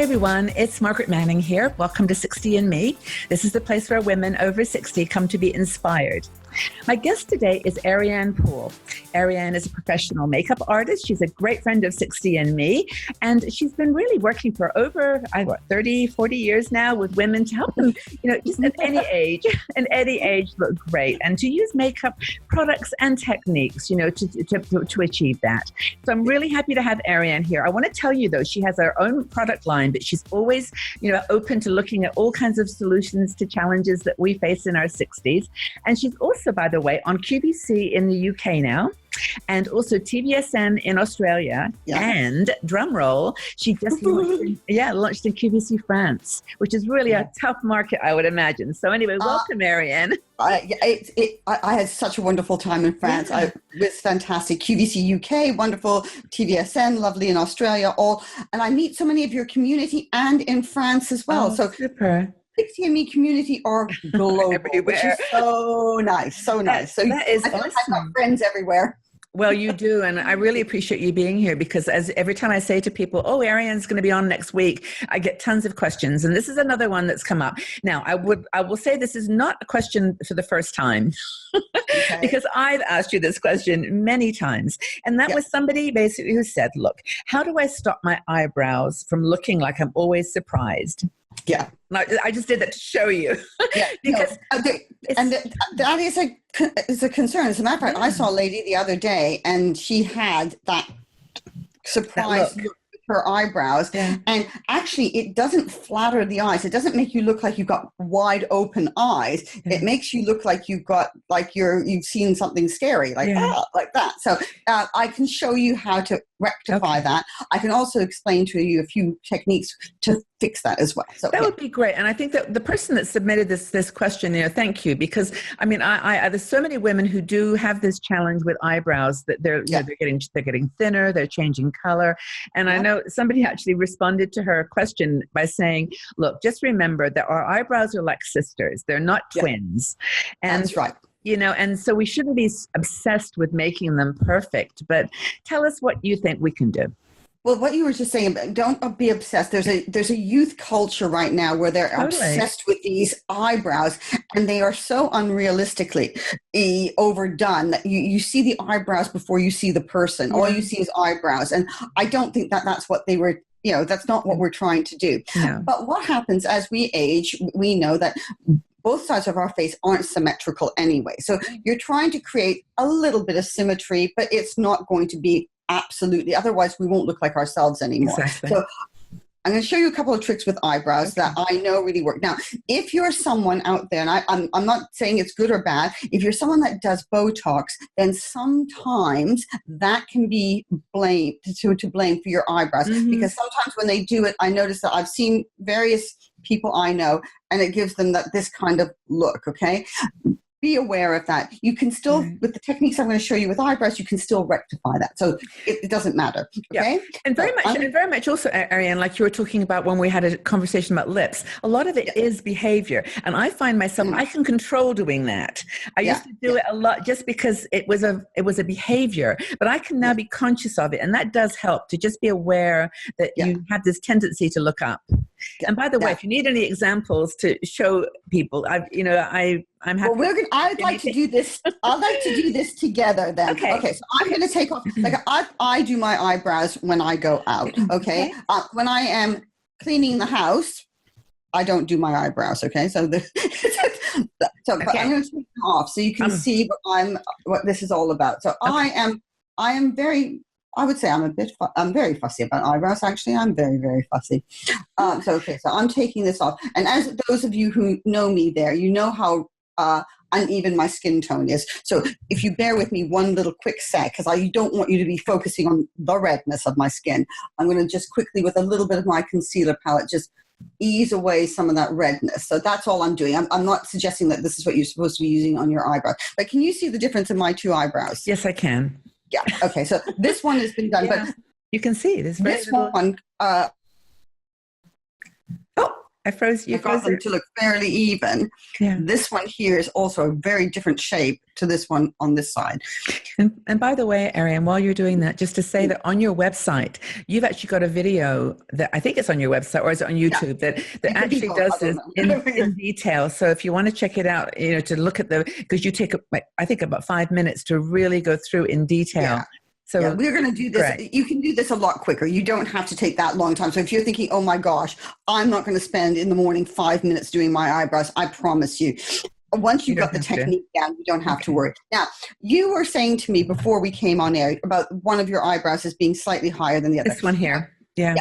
everyone, it's Margaret Manning here. Welcome to 60 and Me. This is the place where women over 60 come to be inspired. My guest today is Ariane Poole. Ariane is a professional makeup artist. She's a great friend of 60 and Me, and she's been really working for over 30, 40 years now with women to help them, just at any age look great, and to use makeup products and techniques, to achieve that. So I'm really happy to have Ariane here. I want to tell you though, she has her own product line, but she's always, open to looking at all kinds of solutions to challenges that we face in our 60s. And she's also, by the way, on QVC in the UK now, and also TVSN in Australia, and drum roll, she just launched in QVC France, which is really a tough market, I would imagine. So anyway, welcome, Ariane. I had such a wonderful time in France. It was fantastic. QVC UK, wonderful. TVSN, lovely in Australia, and I meet so many of your community and in France as well. So super. 60 and Me community are global, which is so nice, so nice. So that is awesome. I've got friends everywhere. Well, you do, and I really appreciate you being here, because every time I say to people, Ariane's going to be on next week, I get tons of questions, and this is another one that's come up. Now, I will say this is not a question for the first time, because I've asked you this question many times, and that was somebody basically who said, look, how do I stop my eyebrows from looking like I'm always surprised? Yeah. I just did that to show you. Because that is a concern. As a matter of fact, I saw a lady the other day, and she had that surprise look with her eyebrows. Yeah. And actually, it doesn't flatter the eyes. It doesn't make you look like you've got wide open eyes. Yeah. It makes you look like you've seen something scary, like that. So I can show you how to rectify that. I can also explain to you a few techniques to fix that as well. So that would be great. And I think that the person that submitted this question, thank you, because I mean, I there's so many women who do have this challenge with eyebrows that they're getting thinner, they're changing color. And I know somebody actually responded to her question by saying, look, just remember that our eyebrows are like sisters. They're not twins. And that's right. And so we shouldn't be obsessed with making them perfect, but tell us what you think we can do. Well, what you were just saying, don't be obsessed. There's a youth culture right now where they're obsessed with these eyebrows, and they are so unrealistically overdone that you see the eyebrows before you see the person. All you see is eyebrows. And I don't think that's what they were, that's not what we're trying to do. Yeah. But what happens as we age, we know that both sides of our face aren't symmetrical anyway. So you're trying to create a little bit of symmetry, but it's not going to be absolutely, otherwise we won't look like ourselves anymore. Exactly. So I'm going to show you a couple of tricks with eyebrows that I know really work. Now, if you're someone out there, and I'm not saying it's good or bad, if you're someone that does Botox, then sometimes that can be blamed to blame for your eyebrows. Because sometimes when they do it, I notice that I've seen various people I know, and it gives them this kind of look, okay? Be aware of that. You can still, with the techniques I'm going to show you with eyebrows, you can still rectify that. So it doesn't matter. Okay. Yeah. And very much also, Ariane, like you were talking about when we had a conversation about lips, a lot of it is behavior. And I find myself, I can control doing that. I used to do it a lot just because it was a behavior, but I can now be conscious of it. And that does help to just be aware that you have this tendency to look up. And by the way, if you need any examples to show people, I'm happy. Well, I'd like to do this. I'd like to do this together then. Okay. So I'm going to take off. Like I do my eyebrows when I go out. Okay. When I am cleaning the house, I don't do my eyebrows. Okay. So but I'm going to take them off so you can see what this is all about. So I am very. I would say I'm very fussy about eyebrows. Actually, I'm very, very fussy. So I'm taking this off. And as those of you who know me there, you know how uneven my skin tone is. So if you bear with me one little quick sec, because I don't want you to be focusing on the redness of my skin, I'm going to just quickly, with a little bit of my concealer palette, just ease away some of that redness. So that's all I'm doing. I'm not suggesting that this is what you're supposed to be using on your eyebrows. But can you see the difference in my two eyebrows? Yes, I can. Yeah. Okay. So this one has been done, but you can see this one. I froze you. I got them to look fairly even. Yeah. This one here is also a very different shape to this one on this side. And by the way, Ariane, while you're doing that, just to say that on your website, you've actually got a video that I think it's on your website, or is it on YouTube, that actually does this in detail. So if you want to check it out, to look at because you take, I think, about 5 minutes to really go through in detail. Yeah. So we're going to do this. Correct. You can do this a lot quicker. You don't have to take that long time. So if you're thinking, oh my gosh, I'm not going to spend in the morning 5 minutes doing my eyebrows, I promise you. Once you've got the technique down, you don't have to worry. Now, you were saying to me before we came on air about one of your eyebrows as being slightly higher than the other. This one here. Yeah.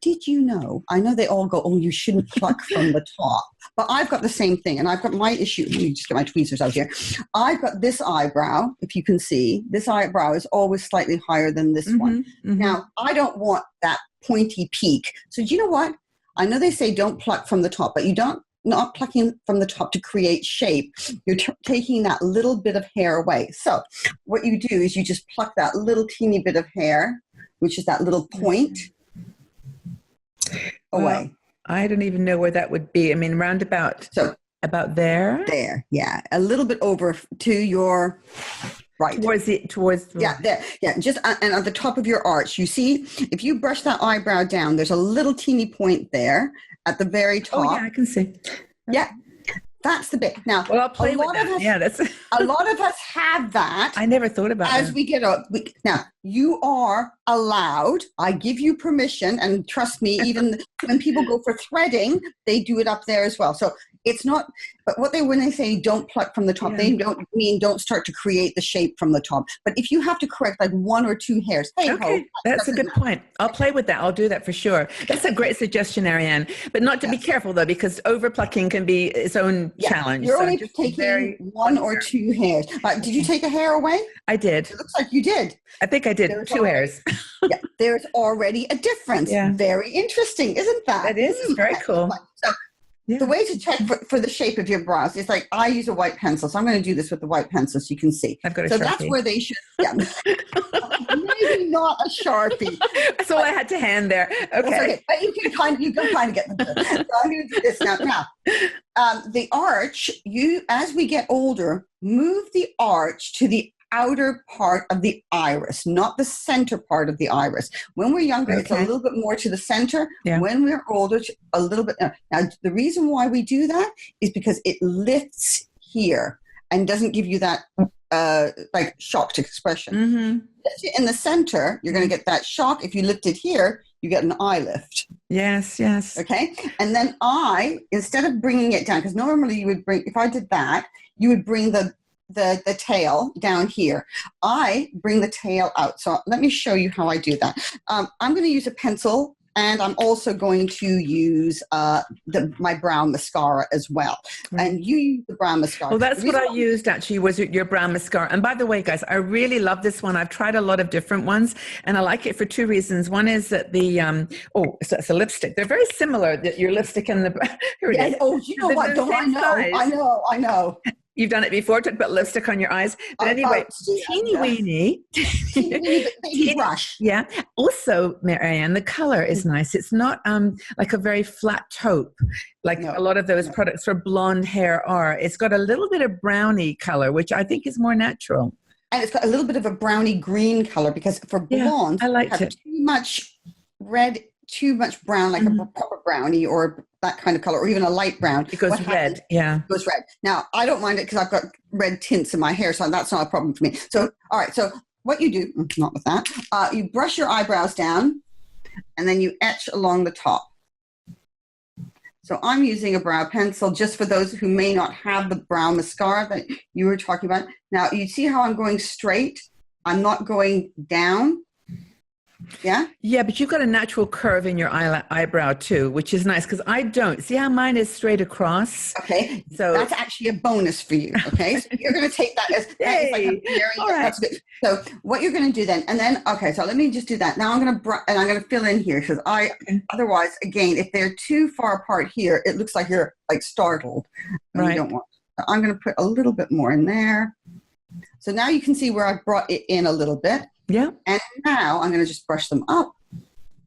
Did you know? I know they all go, oh, you shouldn't pluck from the top. But I've got the same thing. And I've got my issue. Let me just get my tweezers out here. I've got this eyebrow, if you can see. This eyebrow is always slightly higher than this one. Mm-hmm. Now, I don't want that pointy peak. So do you know what? I know they say don't pluck from the top, but you don't. Not plucking from the top to create shape. You're taking that little bit of hair away. So what you do is you just pluck that little teeny bit of hair, which is that little point, away. I don't even know where that would be. I mean, about there. There, yeah. A little bit over to your right. Towards there. Yeah, just and at the top of your arch, you see, if you brush that eyebrow down, there's a little teeny point there at the very top. Oh, yeah, I can see. Yeah. That's the bit. Now, well, I'll play with that. That's a lot of us have that. I never thought about as we get up. Now, you are allowed. I give you permission, and trust me, even when people go for threading, they do it up there as well. So it's not. But when they say don't pluck from the top, they don't mean don't start to create the shape from the top. But if you have to correct like 1 or 2 hairs, that's a good point. I'll play with that. I'll do that for sure. That's a great suggestion, Ariane. But not to be careful though, because over plucking can be its own challenge. You're only taking 1 or 2 hairs. Did you take a hair away? I did. It looks like you did. I think I did. 2 hairs. There's already a difference. Yeah. Very interesting, isn't that? That is. It's very cool. So, the way to check for the shape of your brows is like, I use a white pencil. So I'm going to do this with the white pencil so you can see. I've got a Sharpie. That's where they should, maybe not a Sharpie. That's all I had to hand there. Okay. But you can kind of get them good. So I'm going to do this now. The arch, as we get older, move the arch to the outer part of the iris, not the center part of the iris. When we're younger, it's a little bit more to the center. Yeah. When we're older, a little bit. Now, the reason why we do that is because it lifts here and doesn't give you that like shocked expression. Mm-hmm. In the center, you're going to get that shock. If you lift it here, you get an eye lift. Yes. Okay. And then instead of bringing it down, because normally you would if I did that, you would bring the tail down here. I bring the tail out. So let me show you how I do that. I'm going to use a pencil, and I'm also going to use my brown mascara as well. And you use the brown mascara. Well, that's what I used actually, was your brown mascara. And by the way, guys, I really love this one. I've tried a lot of different ones, and I like it for 2 reasons. One is that so it's a lipstick. They're very similar, your lipstick and the, here it is. Oh, you know what? Don't I know? I know. You've done it before, to put lipstick on your eyes. But anyway, teeny weeny brush. Yeah. Also, Ariane, the color is nice. It's not like a very flat taupe, like a lot of those products for blonde hair are. It's got a little bit of brownie color, which I think is more natural. And it's got a little bit of a brownie green color, because for blondes, I liked it. Too much red, too much brown, like a proper brownie or that kind of color, or even a light brown. It goes red. It goes red. Now, I don't mind it because I've got red tints in my hair, so that's not a problem for me. So, all right. So what you do, not with that, you brush your eyebrows down, and then you etch along the top. So I'm using a brow pencil just for those who may not have the brown mascara that you were talking about. Now, you see how I'm going straight? I'm not going down. Yeah? Yeah, but you've got a natural curve in your eyebrow too, which is nice, because I don't. See how mine is straight across? Okay. So that's actually a bonus for you. Okay. So you're going to take that as like that's good. So what you're going to do then, so let me just do that. Now I'm going to fill in here, because otherwise, again, if they're too far apart here, it looks like you're like startled. And you don't want. So I'm going to put a little bit more in there. So now you can see where I've brought it in a little bit. Yeah. And now I'm going to just brush them up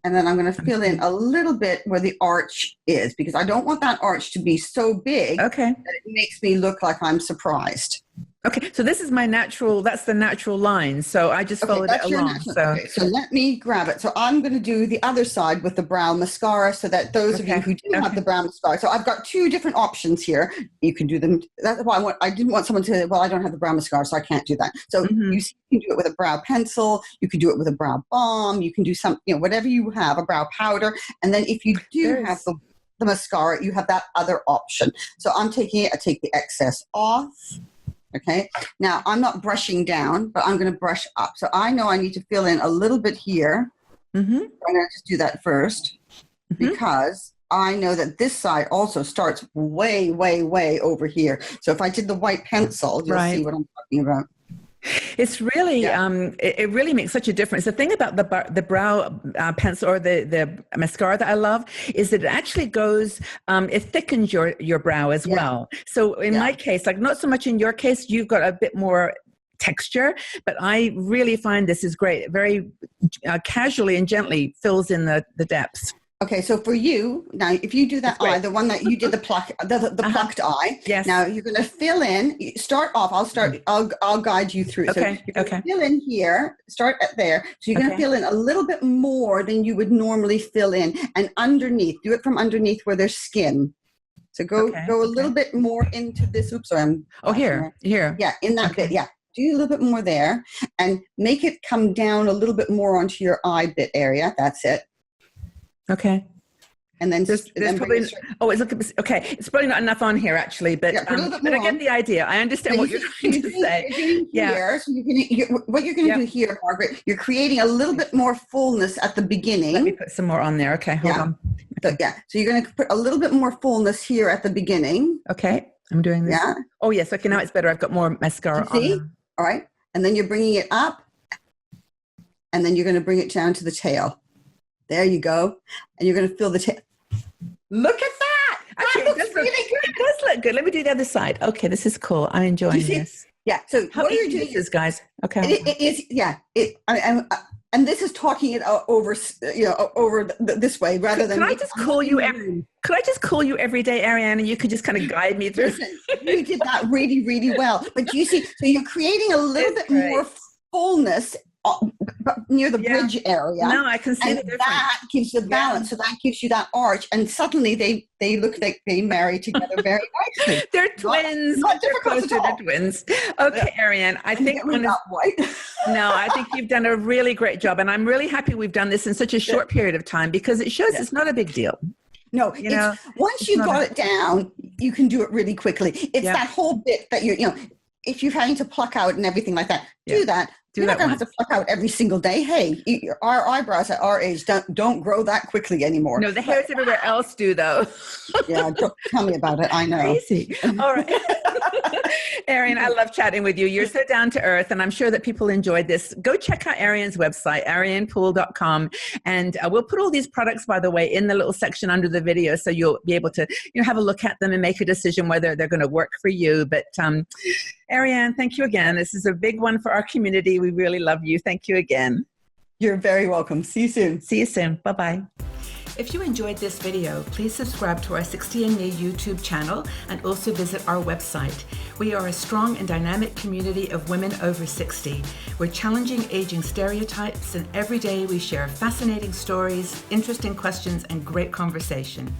And then I'm going to fill in a little bit where the arch is, because I don't want that arch to be so big that it makes me look like I'm surprised. Okay, so this is my natural, that's the natural line. So I just followed it along. So let me grab it. So I'm going to do the other side with the brow mascara, so that those of you who do have the brow mascara. So I've got two different options here. You can do them. That's why I didn't want someone to say, well, I don't have the brow mascara, so I can't do that. So you can do it with a brow pencil. You can do it with a brow balm. You can do some, whatever you have, a brow powder. And then if you do have the mascara, you have that other option. So I'm taking it. I take the excess off. Okay, now I'm not brushing down, but I'm going to brush up. So I know I need to fill in a little bit here. I'm going to just do that first because I know that this side also starts way, way, way over here. So if I did the white pencil, you'll see what I'm talking about. It's really, it really makes such a difference. The thing about the brow pencil or the mascara that I love is that it actually goes, it thickens your brow as well. So in my case, like not so much in your case, you've got a bit more texture, but I really find this is great. It very casually and gently fills in the depths. Okay, so for you, now if you do that eye, the one that you did the plucked eye, now you're going to fill in, start off, I'll guide you through. Okay, so you're fill in here, start at there. So you're going to fill in a little bit more than you would normally fill in, and underneath, do it from underneath where there's skin. So go a little bit more into this. Oops, sorry. Here. Yeah, in that bit, do a little bit more there, and make it come down a little bit more onto your eye bit area. That's it. Okay. And then there's probably, it's probably not enough on here actually, but I get the idea. I understand what you're trying to say. So what you're going to do here, Margaret, you're creating a little bit more fullness at the beginning. Let me put some more on there. Okay, hold on. So, so you're going to put a little bit more fullness here at the beginning. Okay, I'm doing this. Yeah. Oh yes. Okay, now it's better. I've got more mascara on. All right, and then you're bringing it up, and then you're going to bring it down to the tail. There you go. And you're going to fill the tail. Look at that. Actually, that looks really good. It does look good. Let me do the other side. Okay, this is cool. I'm enjoying this. Yeah. So how easy this is, guys. Okay. It is. Yeah. And this is talking it over, over this way rather than. Could I just call you every day, Ariane, and you could just kind of guide me through? Listen, you did that really, really well. But you see, so you're creating a little bit more fullness near the bridge area. No, I can see the difference. That gives the balance. So that gives you that arch, and suddenly they look like they marry together very nicely. They're twins. Not difficult at all. They're twins. Okay, Ariane, I think I think you've done a really great job, and I'm really happy we've done this in such a short period of time because it shows it's not a big deal. No, once you've got it down, you can do it really quickly. It's that whole bit that if you're having to pluck out and everything like that, do that. You're not going to have to pluck out every single day. Hey, our eyebrows at our age don't grow that quickly anymore. No, the hairs everywhere else do, though. Don't tell me about it. I know. Crazy. All right. Arian, I love chatting with you. You're so down to earth, and I'm sure that people enjoyed this. Go check out Arian's website, arianepoole.com, and we'll put all these products, by the way, in the little section under the video, so you'll be able to have a look at them and make a decision whether they're going to work for you. But Ariane, thank you again. This is a big one for our community. We really love you. Thank you again. You're very welcome. See you soon. See you soon. Bye-bye. If you enjoyed this video, please subscribe to our 60andMe YouTube channel and also visit our website. We are a strong and dynamic community of women over 60. We're challenging aging stereotypes, and every day we share fascinating stories, interesting questions, and great conversation.